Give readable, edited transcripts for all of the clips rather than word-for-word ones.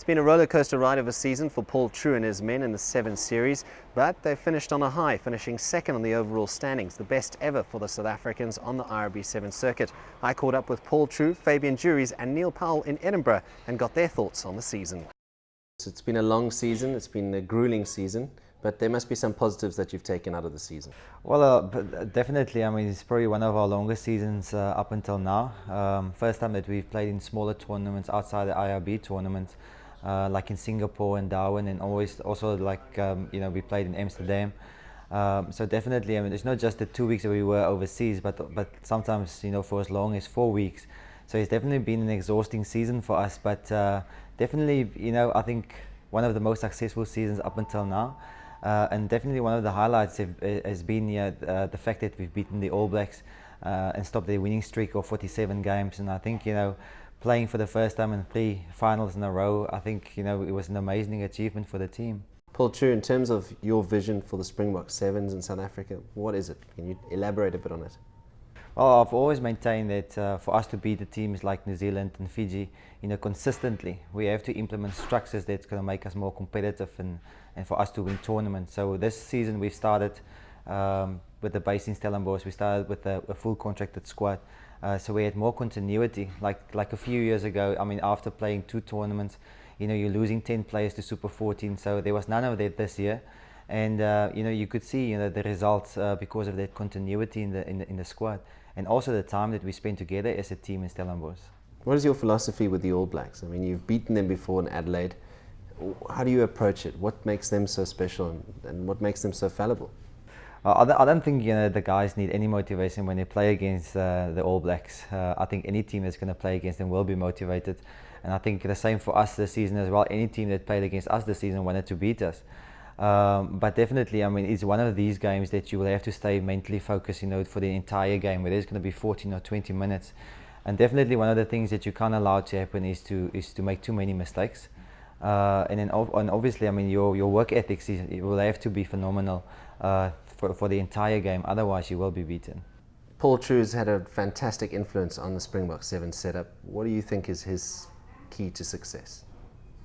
It's been a roller coaster ride of a season for Paul True and his men in the Sevens series, but they finished on a high, finishing second on the overall standings, the best ever for the South Africans on the IRB Sevens circuit. I caught up with Paul True, Fabian Juries and Neil Powell in Edinburgh and got their thoughts on the season. It's been a long season, it's been a grueling season, but there must be some positives that you've taken out of the season. Well, definitely. I mean, it's probably one of our longest seasons up until now. First time that we've played in smaller tournaments outside the IRB tournament, like in Singapore and Darwin, and also like we played in Amsterdam. So definitely, I mean, it's not just the 2 weeks that we were overseas, but sometimes for as long as 4 weeks. So it's definitely been an exhausting season for us, but definitely, I think one of the most successful seasons up until now. And definitely one of the highlights has been the fact that we've beaten the All Blacks and stopped their winning streak of 47 games. And I think, playing for the first time in 3 finals in a row, I think, it was an amazing achievement for the team. Paul True, in terms of your vision for the Springbok Sevens in South Africa, what is it? Can you elaborate a bit on it? Well, I've always maintained that for us to beat the teams like New Zealand and Fiji, consistently, we have to implement structures that's going to make us more competitive and for us to win tournaments. So this season we've started with the base in Stellenbosch. We started with a full contracted squad. So we had more continuity. Like a few years ago, I mean, after playing 2 tournaments, you're losing 10 players to Super 14. So there was none of that this year. And you could see the results because of that continuity in the squad, and also the time that we spent together as a team in Stellenbosch. What is your philosophy with the All Blacks? I mean, you've beaten them before in Adelaide. How do you approach it? What makes them so special and what makes them so fallible? I don't think the guys need any motivation when they play against the All Blacks. I think any team that's going to play against them will be motivated, and I think the same for us this season as well. Any team that played against us this season wanted to beat us. But definitely, I mean, it's one of these games that you will have to stay mentally focused, for the entire game, where there's going to be 14 or 20 minutes. And definitely one of the things that you can't allow to happen is to make too many mistakes. And obviously, I mean, your work ethics will have to be phenomenal for the entire game. Otherwise, you will be beaten. Paul True's had a fantastic influence on the Springbok Sevens setup. What do you think is his key to success?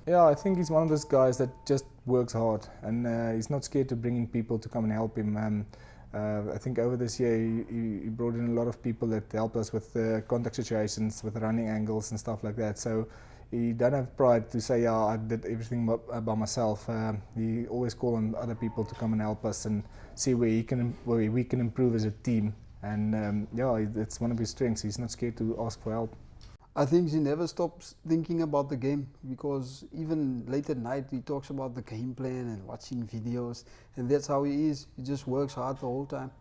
Yeah, I think he's one of those guys that just works hard, and he's not scared to bring in people to come and help him. I think over this year he brought in a lot of people that helped us with contact situations, with running angles and stuff like that. So he doesn't have pride to say, yeah, I did everything by myself. He always called on other people to come and help us and see where we can improve as a team. And yeah, it's one of his strengths. He's not scared to ask for help. I think he never stops thinking about the game, because even late at night he talks about the game plan and watching videos, and that's how he is. He just works hard the whole time.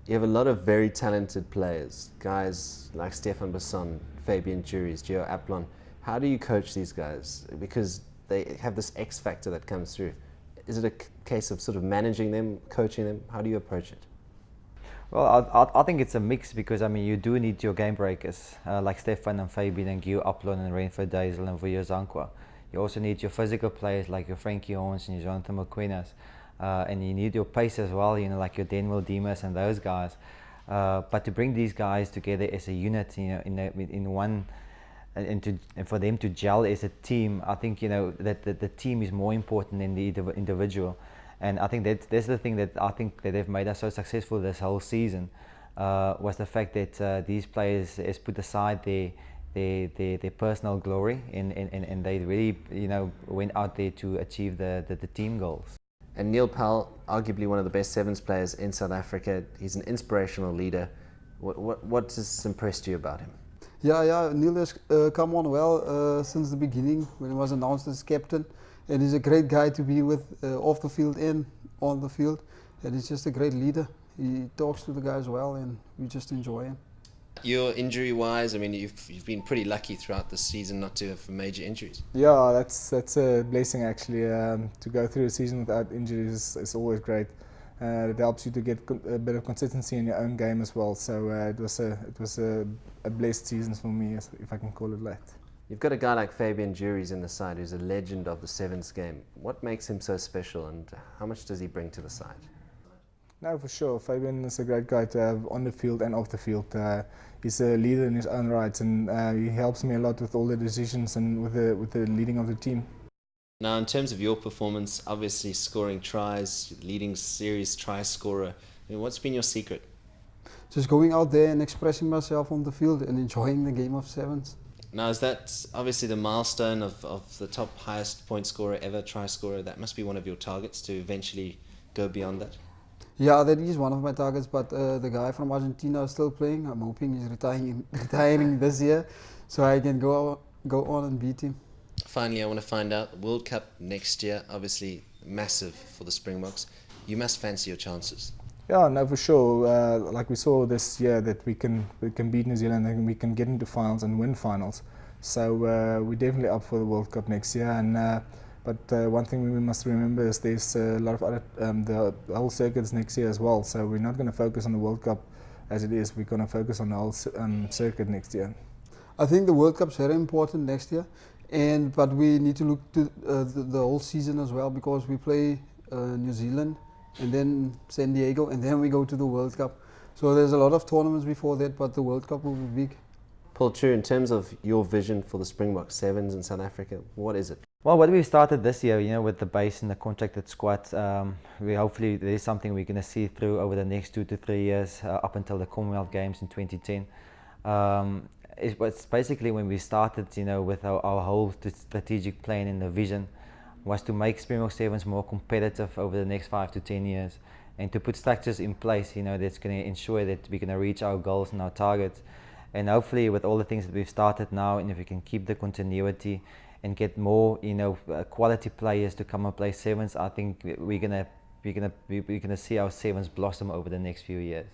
You have a lot of very talented players, guys like Stefan Basson, Fabian Juries, Gio Aplon. How do you coach these guys? Because they have this X factor that comes through. Is it a case of sort of managing them, coaching them? How do you approach it? Well, I think it's a mix, because I mean, you do need your game breakers like Stefan and Fabian and Gio Aplon and Renford Dazel and Vuyo Zankwa. You also need your physical players like your Frankie Horns and your Jonathan Moquenas, and you need your pace as well, like your Denwell Demas and those guys. But to bring these guys together as a unit, in one, and for them to gel as a team, I think that the team is more important than the individual. And I think that's the thing that I think that they've made us so successful this whole season, was the fact that these players has put aside their personal glory and they really went out there to achieve the team goals. And Neil Powell, arguably one of the best sevens players in South Africa, he's an inspirational leader. What has impressed you about him? Yeah, Neil has come on well since the beginning when he was announced as captain. And he's a great guy to be with off the field and on the field. And he's just a great leader. He talks to the guys well, and we just enjoy him. You're injury-wise, I mean, you've been pretty lucky throughout the season not to have major injuries. Yeah, that's a blessing actually. To go through a season without injuries is always great. It helps you to get a bit of consistency in your own game as well. So it was a blessed season for me, if I can call it that. You've got a guy like Fabian Juries in the side who's a legend of the sevens game. What makes him so special, and how much does he bring to the side? No, for sure. Fabian is a great guy to have on the field and off the field. He's a leader in his own rights, and he helps me a lot with all the decisions and with the leading of the team. Now, in terms of your performance, obviously scoring tries, leading series try scorer, what's been your secret? Just going out there and expressing myself on the field and enjoying the game of sevens. Now, is that obviously the milestone of the top highest point scorer ever, try scorer? That must be one of your targets to eventually go beyond that? Yeah, that is one of my targets, but the guy from Argentina is still playing. I'm hoping he's retiring this year, so I can go on and beat him. Finally, I want to find out, World Cup next year, obviously massive for the Springboks. You must fancy your chances. Yeah, no, for sure. Like we saw this year, that we can beat New Zealand and we can get into finals and win finals. So we're definitely up for the World Cup next year. And but one thing we must remember is there's a lot of other the whole circuits next year as well. So we're not going to focus on the World Cup as it is. We're going to focus on the whole circuit next year. I think the World Cup's very important next year, but we need to look to the whole season as well, because we play New Zealand and then San Diego, and then we go to the World Cup. So there's a lot of tournaments before that, but the World Cup will be big. Paul True, in terms of your vision for the Springbok Sevens in South Africa, what is it? Well, what we started this year, with the base and the contracted squad, we hopefully there is something we're going to see through over the next 2 to 3 years up until the Commonwealth Games in 2010. It's basically when we started, with our whole strategic plan and the vision was to make Springbok Sevens more competitive over the next 5 to 10 years, and to put structures in place, that's going to ensure that we're going to reach our goals and our targets. And hopefully, with all the things that we've started now, and if we can keep the continuity and get more, quality players to come and play sevens, I think we're gonna see our sevens blossom over the next few years.